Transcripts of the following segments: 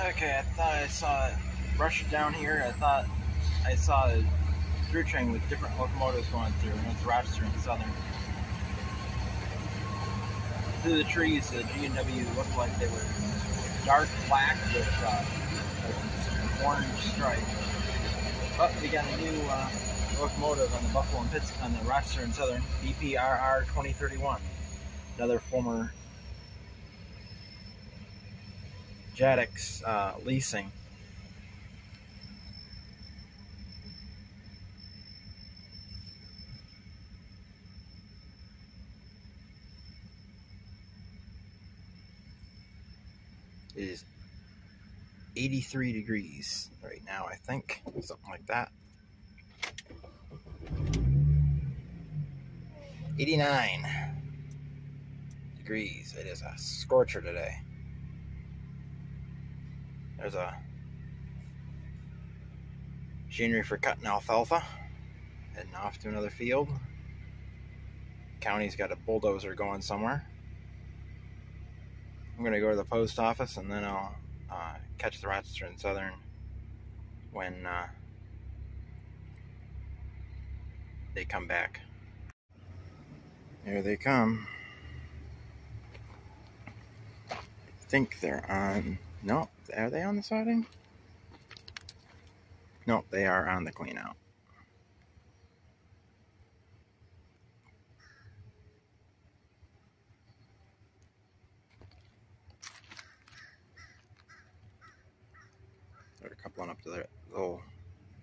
Okay, I thought I saw it rush down here. I thought I saw a through train with different locomotives going through, and it's Rochester and Southern. Through the trees, the G&W looked like they were dark black with orange stripe. But we got a new locomotive on the Buffalo and Pitts on the Rochester and Southern BPRR 2031. Another former Jadix leasing. It is 83 degrees right now, I think, something like that. 89 degrees. It is a scorcher today. There's a machinery for cutting alfalfa, heading off to another field. County's got a bulldozer going somewhere. I'm going to go to the post office, and then I'll catch the Rochester and Southern when they come back. Here they come. I think they're on... No, are they on the siding? No, they are on the clean out. They're coupling up to their little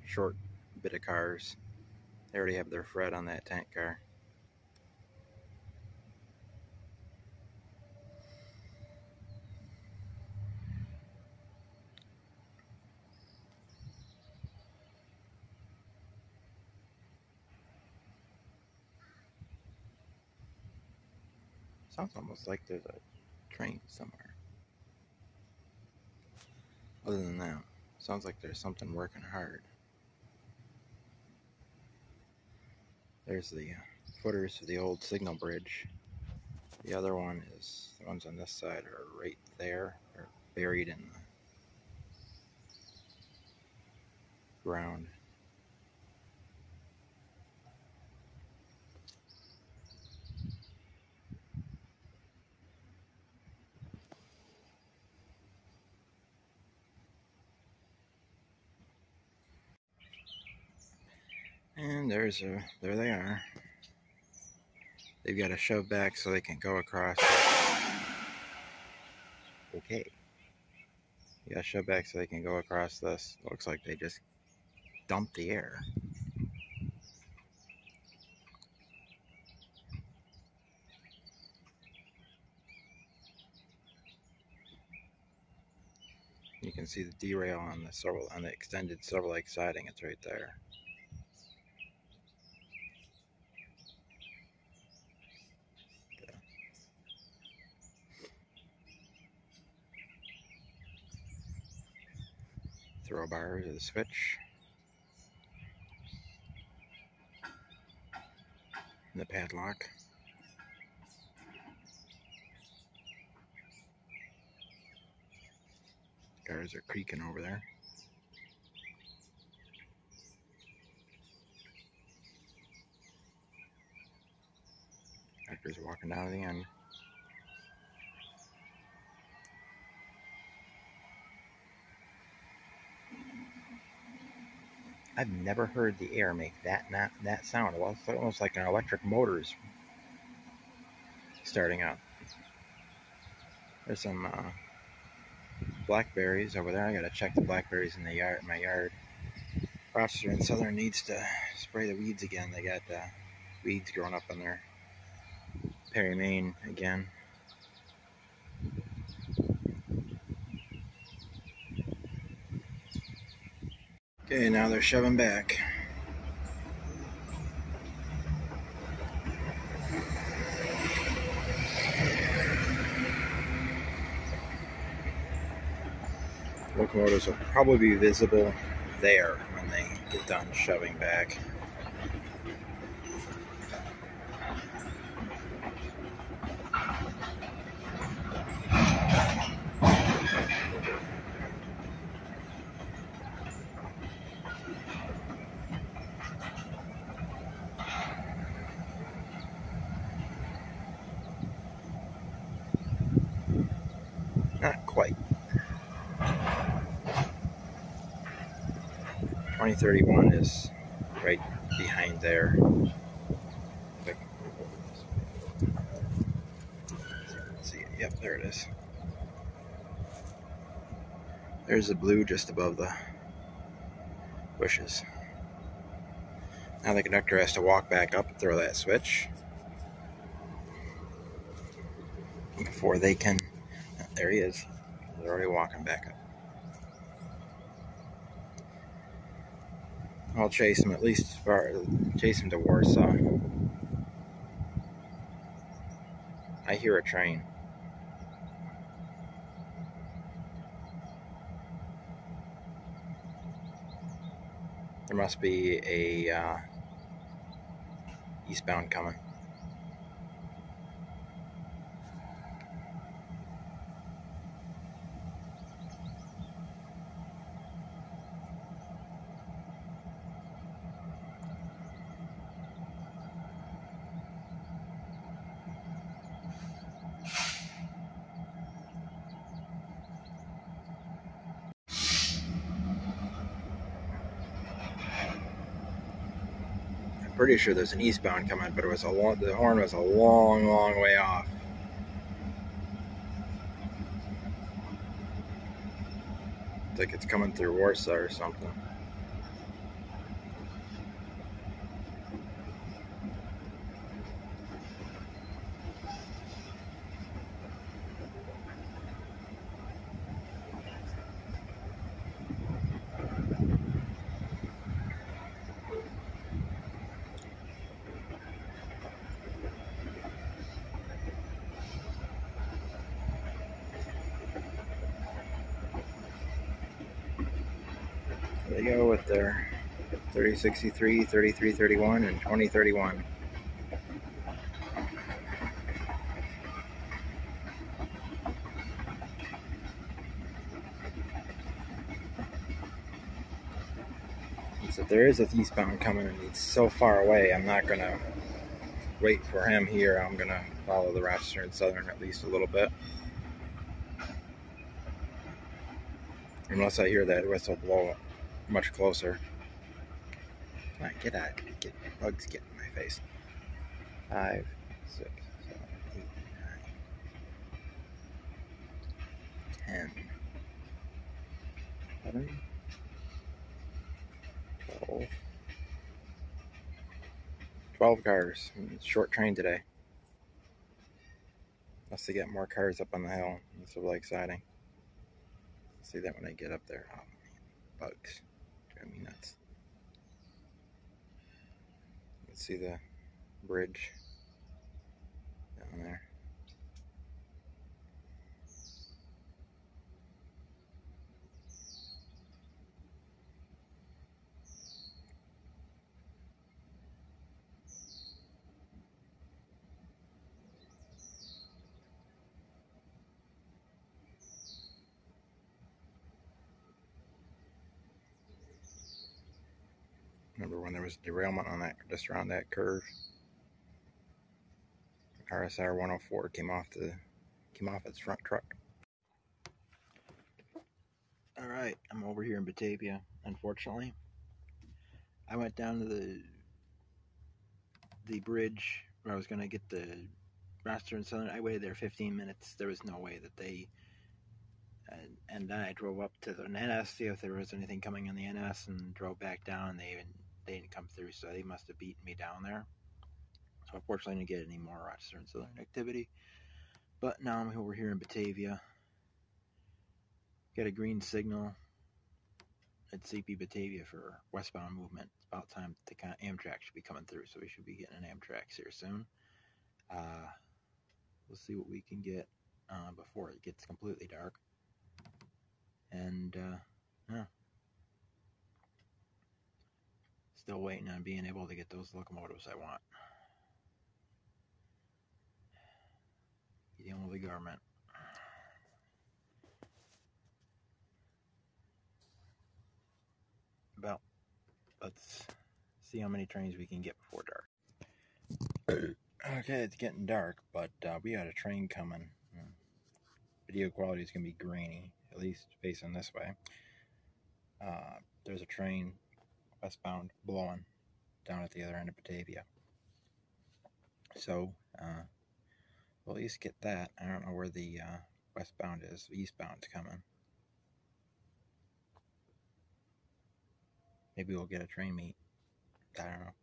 short bit of cars. They already have their Fred on that tank car. Sounds almost like there's a train somewhere. Other than that, sounds like there's something working hard. There's the footers to the old signal bridge. The other one is, the ones on this side are right there. They're buried in the ground. And there they are. They've got to shove back so they can go across. Okay. You got to shove back so they can go across this. Looks like they just dumped the air. You can see the derail on the extended Silver Lake siding. It's right there. Throw bar to the switch. And the padlock. Cars are creaking over there. Tractors are walking down to the end. I've never heard the air make that sound. It's almost like an electric motor's starting up. There's some blackberries over there. I gotta check the blackberries in my yard. Rochester and Southern needs to spray the weeds again. They got weeds growing up on their Perry Main again. Okay, now they're shoving back. Locomotives will probably be visible there when they get done shoving back. quite. 2031 is right behind there. Let's see it. Yep, there it is. There's the blue just above the bushes. Now the conductor has to walk back up and throw that switch before they can. There he is. They're already walking back up. I'll chase him at least chase him to Warsaw. I hear a train. There must be a eastbound coming. Pretty sure there's an eastbound coming, but it was the horn was a long way off. It's like it's coming through Warsaw or something. They go with their 3063, 3331, and 2031. So there is a eastbound coming, and he's so far away, I'm not going to wait for him here. I'm going to follow the Rochester and Southern at least a little bit. Unless I hear that whistle blow much closer. Come on, get out. Get bugs get in my face. 5, 6, 7, 8, 9, 10, 11, 12 cars. Short train today. Must get more cars up on the hill. It's really exciting. See that when I get up there. Oh man, bugs. Drive me nuts. Let's see the bridge down there. Remember when there was derailment on that, just around that curve? RSR 104 came off its front truck. All right, I'm over here in Batavia. Unfortunately, I went down to the bridge where I was going to get the Rochester and Southern. I waited there 15 minutes. There was no way that they. And then I drove up to the NS, see if there was anything coming on the NS, and drove back down. And they didn't come through, so they must have beaten me down there. So unfortunately, I didn't get any more Rochester and Southern activity. But now I'm over here in Batavia. Got a green signal at CP Batavia for westbound movement. It's about time the Amtrak should be coming through, so we should be getting an Amtrak here soon. We'll see what we can get before it gets completely dark. And yeah. Still waiting on being able to get those locomotives I want. Dealing with the government. Well, let's see how many trains we can get before dark. Okay, it's getting dark, but we got a train coming. video quality is going to be grainy, at least facing this way. There's a train westbound blowing down at the other end of Batavia. So we'll at least get that. I don't know where the westbound is. Eastbound's coming. Maybe we'll get a train meet. I don't know.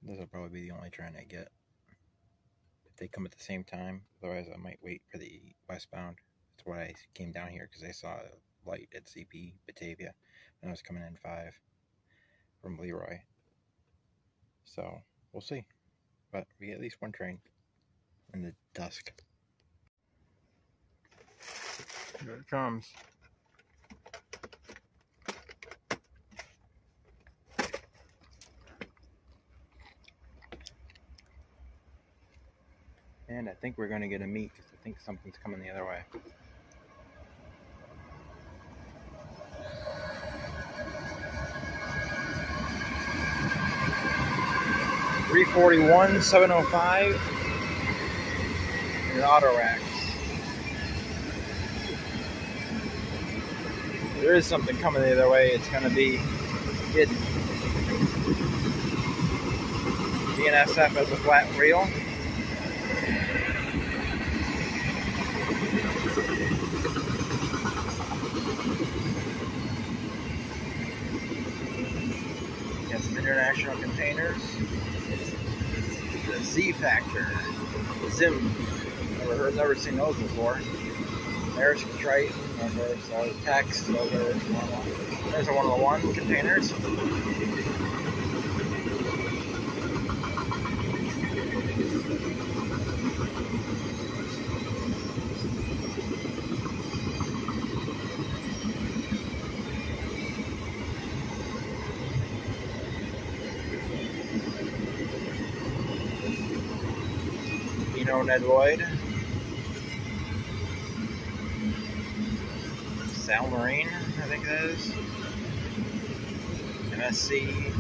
This will probably be the only train I get. If they come at the same time, otherwise I might wait for the westbound. That's why I came down here, because I saw a light at CP Batavia and I was coming in 5 from Leroy. So we'll see. But we get at least one train in the dusk. Here it comes. And I think we're going to get a meet, because I think something's coming the other way. $341, $705. Your auto racks. There is something coming the other way. It's going to be hidden. BNSF has a flat wheel. Got some international containers. The Z Factor. Zim. Never seen those before. There's Triton over, so text over. There's a 101 containers. Ned Lloyd, Sal Marine, I think that is, MSC,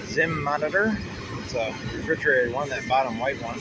Zim Monitor. It's a refrigerated one, that bottom white one.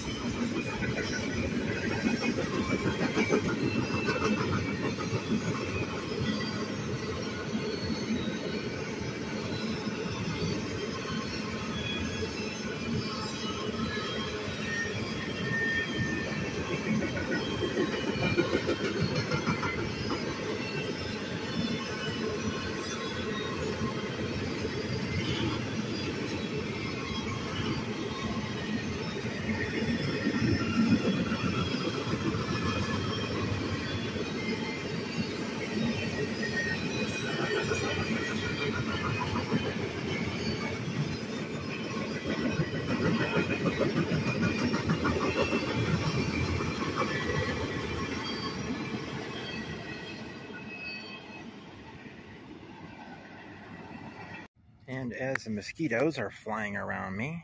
And as the mosquitoes are flying around me,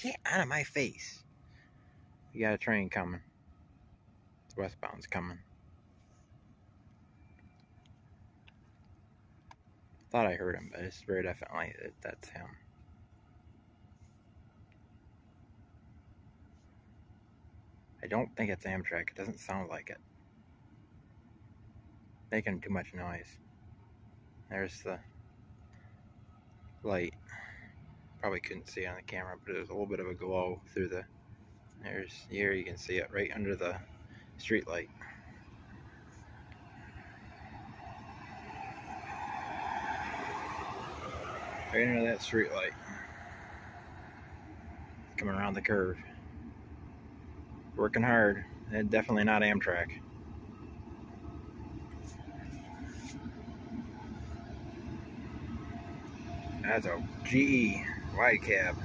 get out of my face. We got a train coming. The westbound's coming. Thought I heard him, but it's very definitely that's him. I don't think it's Amtrak. It doesn't sound like it. Making too much noise. There's the light. Probably couldn't see it on the camera, but there's a little bit of a glow through the. There's here, you can see it right under the street light. Right under that street light. Coming around the curve. Working hard. And definitely not Amtrak. That's a GE wide cab.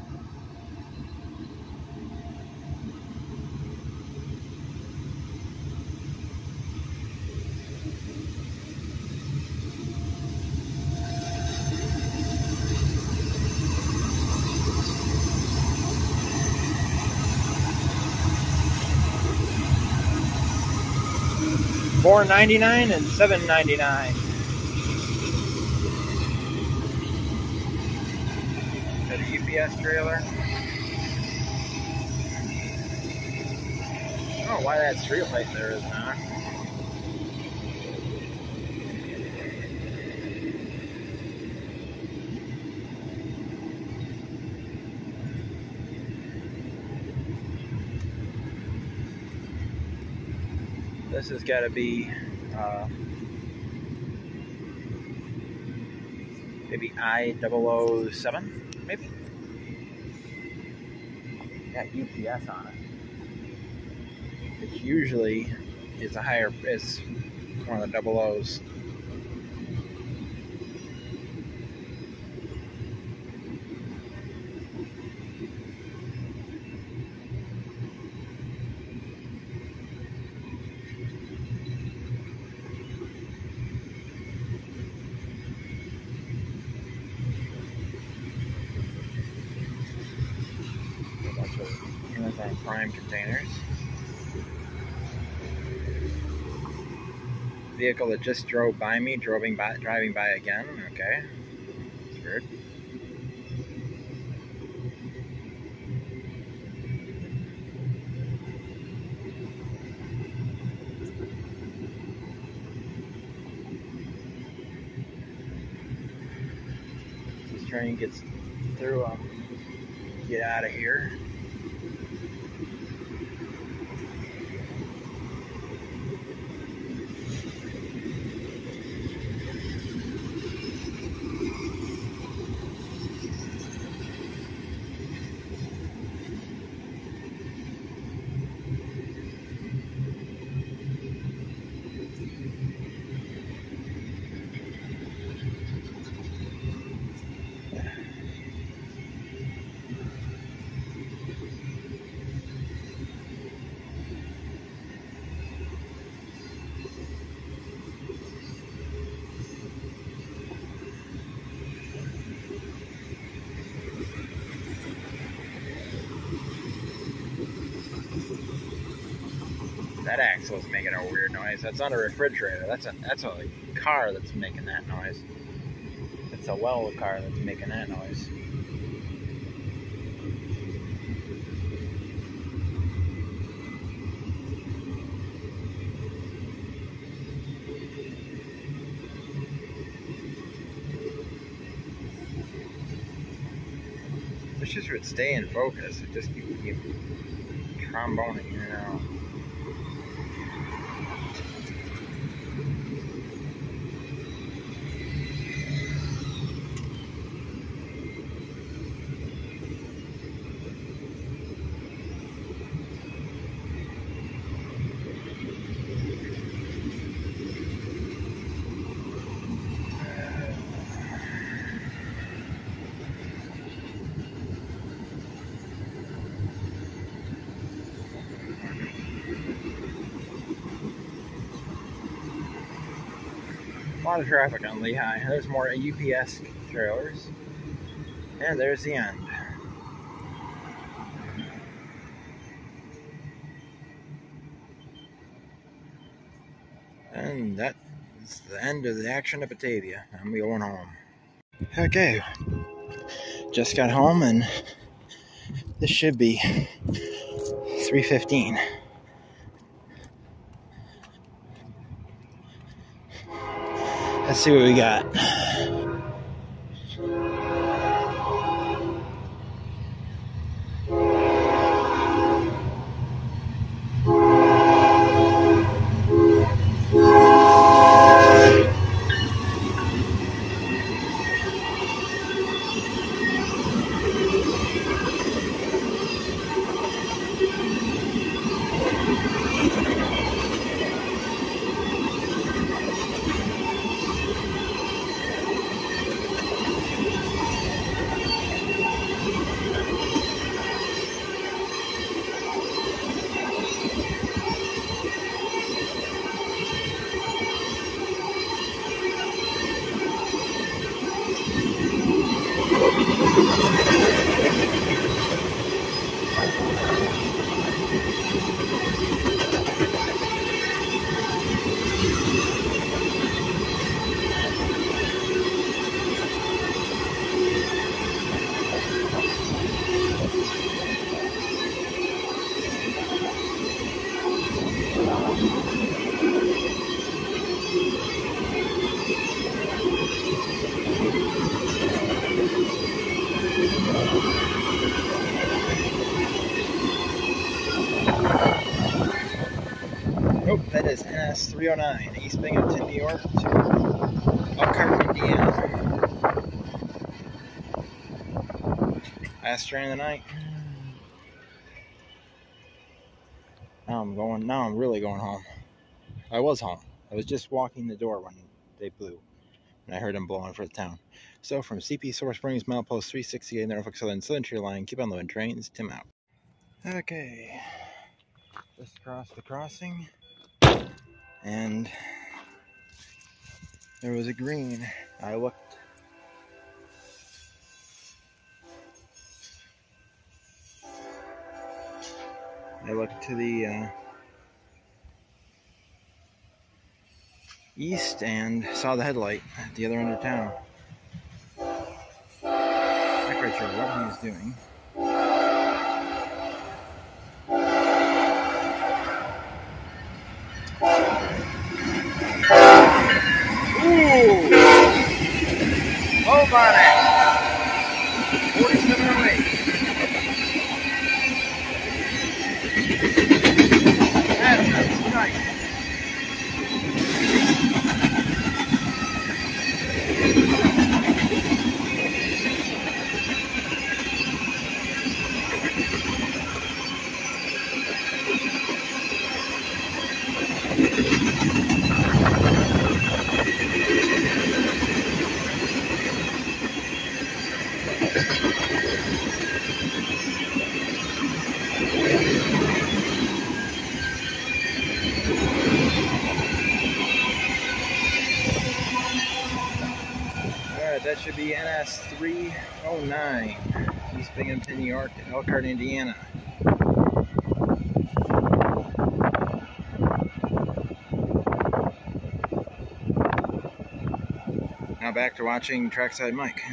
$4.99 and $7.99. Got a UPS trailer. I don't know why that street light there is not. This has got to be maybe I-007, maybe? Got UPS on it. Which usually is is one of the 00s. Prime containers. Vehicle that just drove by me, driving by again. Okay, that's weird. This train gets through. Get out of here. That axle is making a weird noise. That's not a refrigerator. That's a car that's making that noise. It's a well car that's making that noise. This just would stay in focus. It just keep tromboning, you know. A lot of traffic on Lehigh. There's more UPS trailers. And there's the end. And that's the end of the action at Batavia. I'm going home. Okay. Just got home and this should be 3:15. Let's see what we got. That is NS 309, East Binghamton, New York to Elkhart, Indiana. Last train of the night. Now I'm really going home. I was home. I was just walking the door when they blew, and I heard them blowing for the town. So from CP Source Springs, milepost 368, Norfolk Southern Tree Line, keep on loading trains, Tim out. Okay, just crossed the crossing, and there was a green. I looked to the east and saw the headlight at the other end of town. Not quite sure what he's doing. Ooh! Oh, Bonnet! 4708. That's nice. That should be NS 309, East Binghamton, New York to Elkhart, Indiana. Now back to watching Trackside Mike.